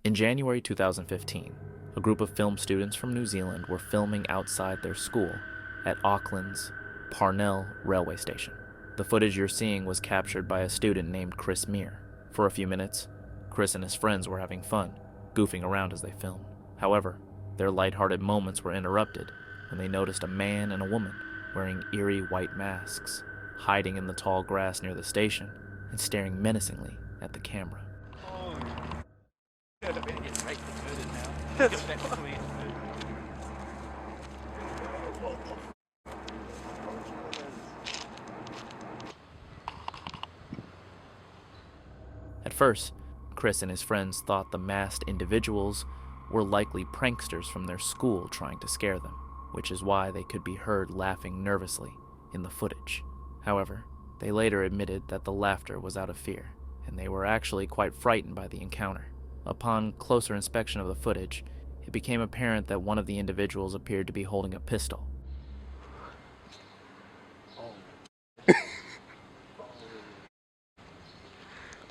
In January 2015, a group of film students from New Zealand were filming outside their school at Auckland's Parnell railway station. The footage you're seeing was captured by a student named Chris Meir. For a few minutes, Chris and his friends were having fun, goofing around as they filmed. However, their lighthearted moments were interrupted when they noticed a man and a woman wearing eerie white masks, hiding in the tall grass near the station and staring menacingly at the camera. At first, Chris and his friends thought the masked individuals were likely pranksters from their school trying to scare them, which is why they could be heard laughing nervously in the footage. However, they later admitted that the laughter was out of fear, and they were actually quite frightened by the encounter. Upon closer inspection of the footage, it became apparent that one of the individuals appeared to be holding a pistol.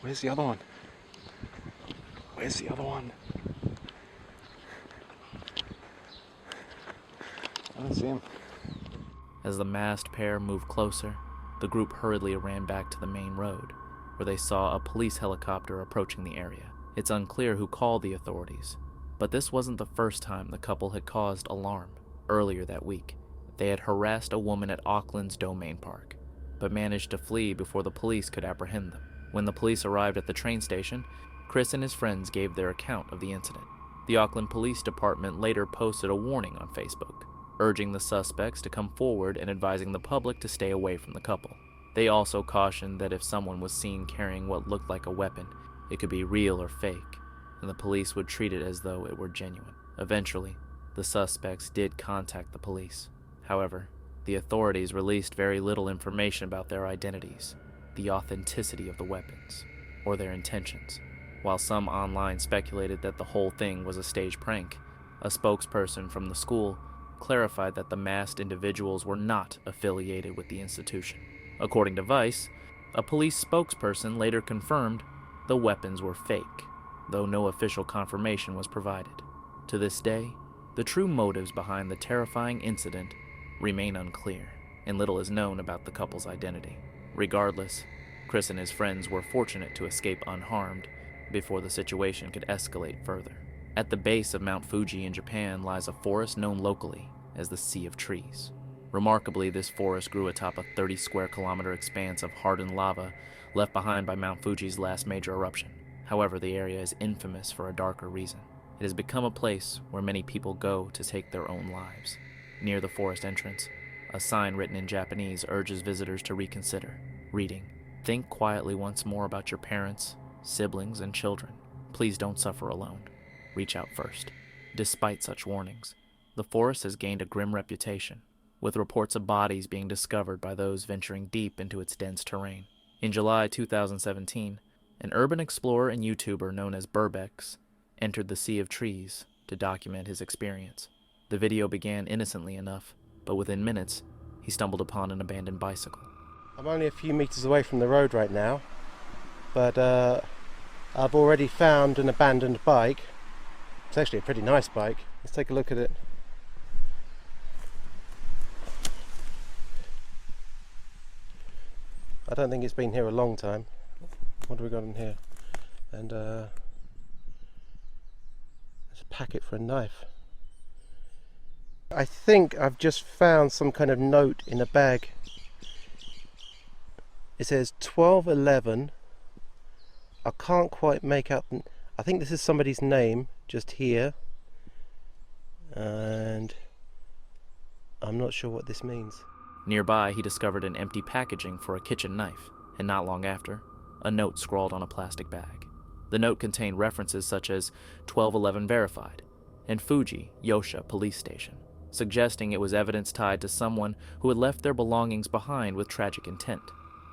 Where's the other one? Where's the other one? I don't see him. As the masked pair moved closer, the group hurriedly ran back to the main road, where they saw a police helicopter approaching the area. It's unclear who called the authorities, but this wasn't the first time the couple had caused alarm. Earlier that week, they had harassed a woman at Auckland's Domain Park, but managed to flee before the police could apprehend them. When the police arrived at the train station, Chris and his friends gave their account of the incident. The Auckland Police Department later posted a warning on Facebook, urging the suspects to come forward and advising the public to stay away from the couple. They also cautioned that if someone was seen carrying what looked like a weapon, it could be real or fake, and the police would treat it as though it were genuine. Eventually, the suspects did contact the police. However, the authorities released very little information about their identities, the authenticity of the weapons, or their intentions. While some online speculated that the whole thing was a staged prank, a spokesperson from the school clarified that the masked individuals were not affiliated with the institution. According to Vice, a police spokesperson later confirmed the weapons were fake, though no official confirmation was provided. To this day, the true motives behind the terrifying incident remain unclear, and little is known about the couple's identity. Regardless, Chris and his friends were fortunate to escape unharmed before the situation could escalate further. At the base of Mount Fuji in Japan lies a forest known locally as the Sea of Trees. Remarkably, this forest grew atop a 30 square kilometer expanse of hardened lava left behind by Mount Fuji's last major eruption. However, the area is infamous for a darker reason. It has become a place where many people go to take their own lives. Near the forest entrance, a sign written in Japanese urges visitors to reconsider, reading, "Think quietly once more about your parents, siblings, and children. Please don't suffer alone. Reach out first." Despite such warnings, the forest has gained a grim reputation, with reports of bodies being discovered by those venturing deep into its dense terrain. In July 2017, an urban explorer and YouTuber known as Burbex entered the Sea of Trees to document his experience. The video began innocently enough, but within minutes, he stumbled upon an abandoned bicycle. I'm only a few meters away from the road right now, but I've already found an abandoned bike. It's actually a pretty nice bike. Let's take a look at it. I don't think it's been here a long time. What have we got in here? And there's a packet for a knife. I think I've just found some kind of note in a bag. It says 1211. I can't quite make out. I think this is somebody's name just here, and I'm not sure what this means. Nearby, he discovered an empty packaging for a kitchen knife, and not long after, a note scrawled on a plastic bag. The note contained references such as 1211 verified and Fuji Yosha police station, suggesting it was evidence tied to someone who had left their belongings behind with tragic intent.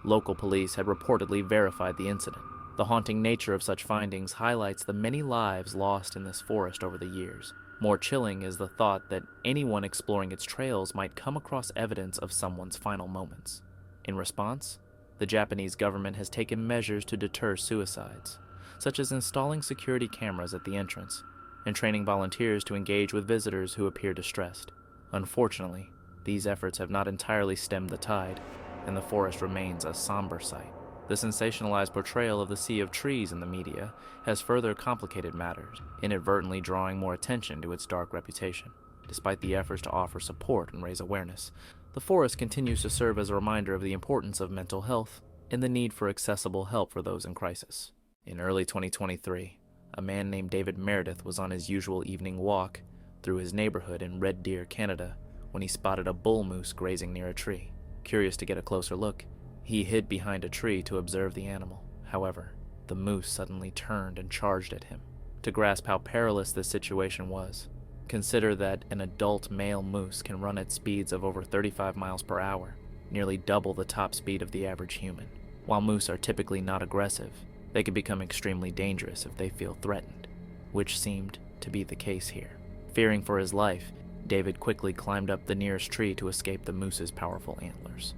Local police had reportedly verified the incident. The haunting nature of such findings highlights the many lives lost in this forest over the years. More chilling is the thought that anyone exploring its trails might come across evidence of someone's final moments. In response, the Japanese government has taken measures to deter suicides, such as installing security cameras at the entrance and training volunteers to engage with visitors who appear distressed. Unfortunately, these efforts have not entirely stemmed the tide, and the forest remains a somber sight. The sensationalized portrayal of the sea of trees in the media has further complicated matters, inadvertently drawing more attention to its dark reputation. Despite the efforts to offer support and raise awareness, the forest continues to serve as a reminder of the importance of mental health and the need for accessible help for those in crisis. In early 2023, a man named David Meredith was on his usual evening walk through his neighborhood in Red Deer, Canada, when he spotted a bull moose grazing near a tree. Curious to get a closer look, he hid behind a tree to observe the animal. However, the moose suddenly turned and charged at him. To grasp how perilous this situation was, consider that an adult male moose can run at speeds of over 35 miles per hour, nearly double the top speed of the average human. While moose are typically not aggressive, they can become extremely dangerous if they feel threatened, which seemed to be the case here. Fearing for his life, David quickly climbed up the nearest tree to escape the moose's powerful antlers.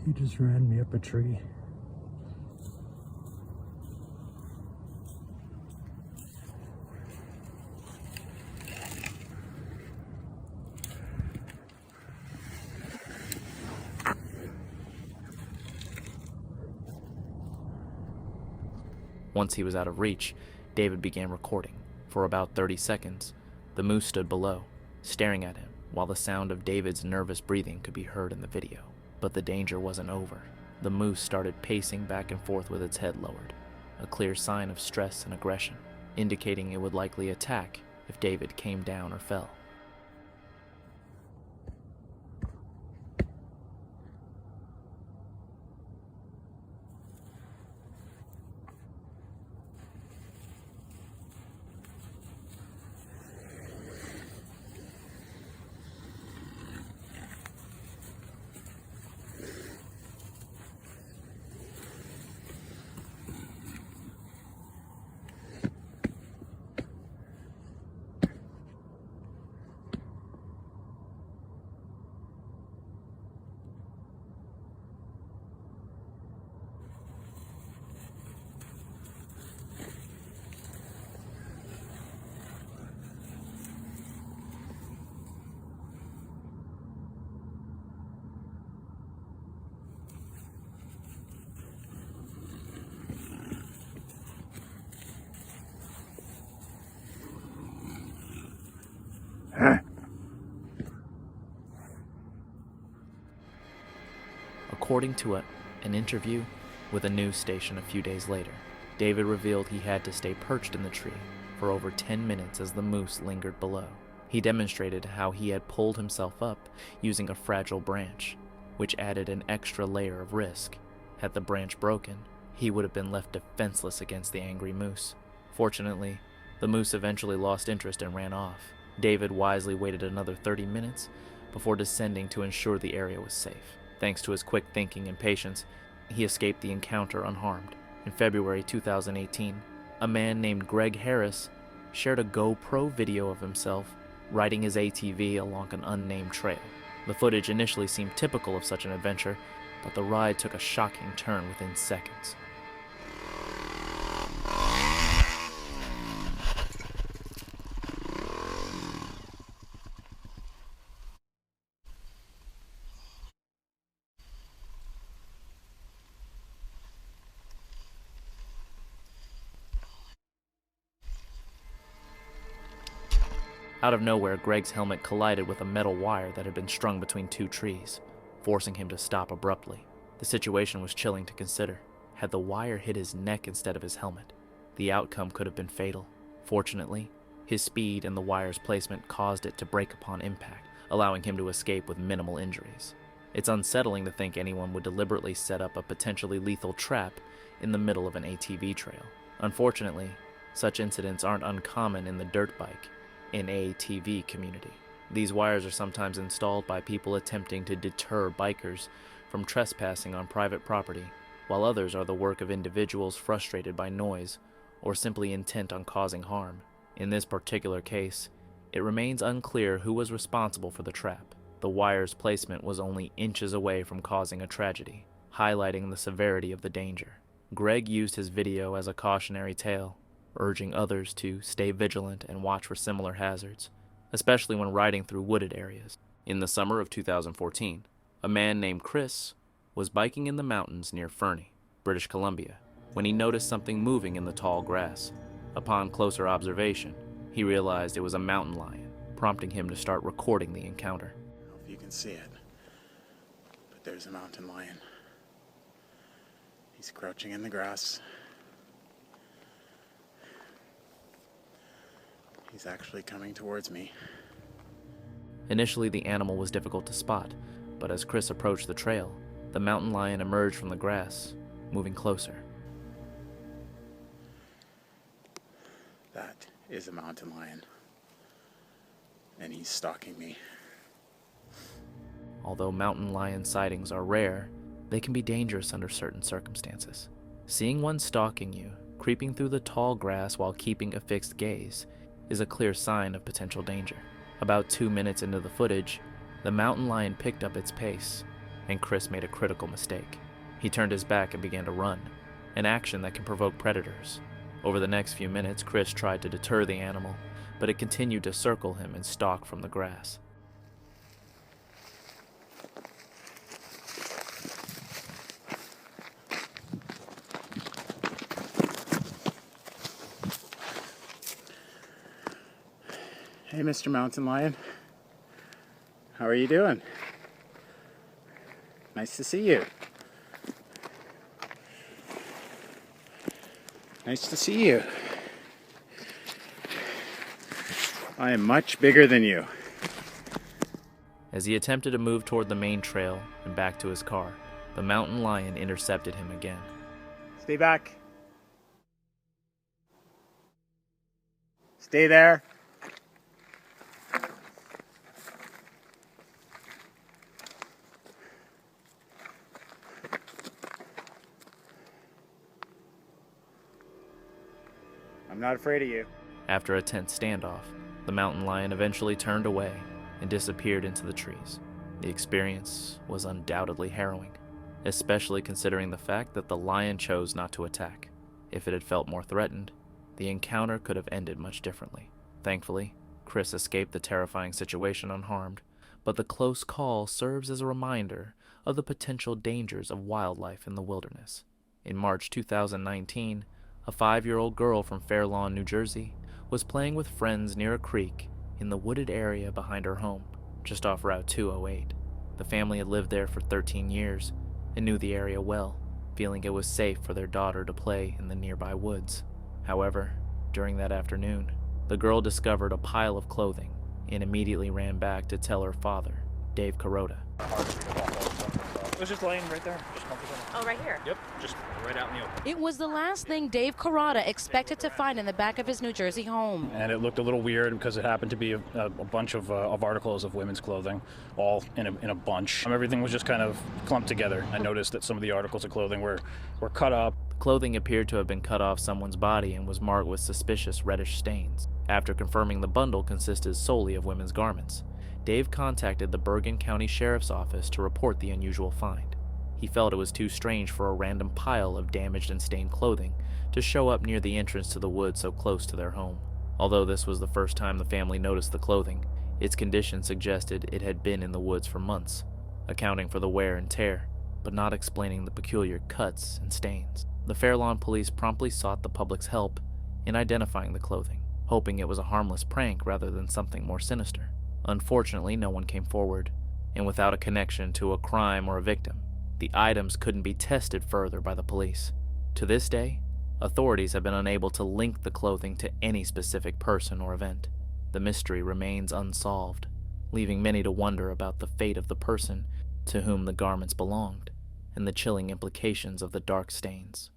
He just ran me up a tree. Once he was out of reach, David began recording. For about 30 seconds, the moose stood below, staring at him, while the sound of David's nervous breathing could be heard in the video. But the danger wasn't over. The moose started pacing back and forth with its head lowered, a clear sign of stress and aggression, indicating it would likely attack if David came down or fell. According to an interview with a news station a few days later, David revealed he had to stay perched in the tree for over 10 minutes as the moose lingered below. He demonstrated how he had pulled himself up using a fragile branch, which added an extra layer of risk. Had the branch broken, he would have been left defenseless against the angry moose. Fortunately, the moose eventually lost interest and ran off. David wisely waited another 30 minutes before descending to ensure the area was safe. Thanks to his quick thinking and patience, he escaped the encounter unharmed. In February 2018, a man named Greg Harris shared a GoPro video of himself riding his ATV along an unnamed trail. The footage initially seemed typical of such an adventure, but the ride took a shocking turn within seconds. Out of nowhere, Greg's helmet collided with a metal wire that had been strung between two trees, forcing him to stop abruptly. The situation was chilling to consider. Had the wire hit his neck instead of his helmet, the outcome could have been fatal. Fortunately, his speed and the wire's placement caused it to break upon impact, allowing him to escape with minimal injuries. It's unsettling to think anyone would deliberately set up a potentially lethal trap in the middle of an ATV trail. Unfortunately, such incidents aren't uncommon in the dirt bike and ATV community. These wires are sometimes installed by people attempting to deter bikers from trespassing on private property, while others are the work of individuals frustrated by noise or simply intent on causing harm. In this particular case, it remains unclear who was responsible for the trap. The wire's placement was only inches away from causing a tragedy, highlighting the severity of the danger. Greg used his video as a cautionary tale, urging others to stay vigilant and watch for similar hazards, especially when riding through wooded areas. In the summer of 2014, a man named Chris was biking in the mountains near Fernie, British Columbia, when he noticed something moving in the tall grass. Upon closer observation, he realized it was a mountain lion, prompting him to start recording the encounter. I don't know if you can see it, but there's a mountain lion. He's crouching in the grass. He's actually coming towards me. Initially, the animal was difficult to spot, but as Chris approached the trail, the mountain lion emerged from the grass, moving closer. That is a mountain lion, and he's stalking me. Although mountain lion sightings are rare, they can be dangerous under certain circumstances. Seeing one stalking you, creeping through the tall grass while keeping a fixed gaze, is a clear sign of potential danger. About 2 minutes into the footage, the mountain lion picked up its pace, and Chris made a critical mistake. He turned his back and began to run, an action that can provoke predators. Over the next few minutes, Chris tried to deter the animal, but it continued to circle him and stalk from the grass. Hey, Mr. Mountain Lion. How are you doing? Nice to see you. Nice to see you. I am much bigger than you. As he attempted to move toward the main trail and back to his car, the mountain lion intercepted him again. Stay back. Stay there. I'm not afraid of you. After a tense standoff, the mountain lion eventually turned away and disappeared into the trees. The experience was undoubtedly harrowing, especially considering the fact that the lion chose not to attack. If it had felt more threatened, the encounter could have ended much differently. Thankfully, Chris escaped the terrifying situation unharmed, but the close call serves as a reminder of the potential dangers of wildlife in the wilderness. In March 2019, a 5-year-old girl from Fair Lawn, New Jersey, was playing with friends near a creek in the wooded area behind her home, just off Route 208. The family had lived there for 13 years and knew the area well, feeling it was safe for their daughter to play in the nearby woods. However, during that afternoon, the girl discovered a pile of clothing and immediately ran back to tell her father, Dave Carota. It was just laying right there. Just comfortable. Oh, right here? Yep, just right out in the open. It was the last thing Dave Carota expected to find in the back of his New Jersey home. And it looked a little weird because it happened to be a bunch of articles of women's clothing, all in a bunch. Everything was just kind of clumped together. I noticed that some of the articles of clothing were cut up. The clothing appeared to have been cut off someone's body and was marked with suspicious reddish stains. After confirming the bundle consisted solely of women's garments, Dave contacted the Bergen County Sheriff's Office to report the unusual find. He felt it was too strange for a random pile of damaged and stained clothing to show up near the entrance to the woods so close to their home. Although this was the first time the family noticed the clothing, its condition suggested it had been in the woods for months, accounting for the wear and tear, but not explaining the peculiar cuts and stains. The Fair Lawn police promptly sought the public's help in identifying the clothing, hoping it was a harmless prank rather than something more sinister. Unfortunately, no one came forward, and without a connection to a crime or a victim, the items couldn't be tested further by the police. To this day, authorities have been unable to link the clothing to any specific person or event. The mystery remains unsolved, leaving many to wonder about the fate of the person to whom the garments belonged and the chilling implications of the dark stains.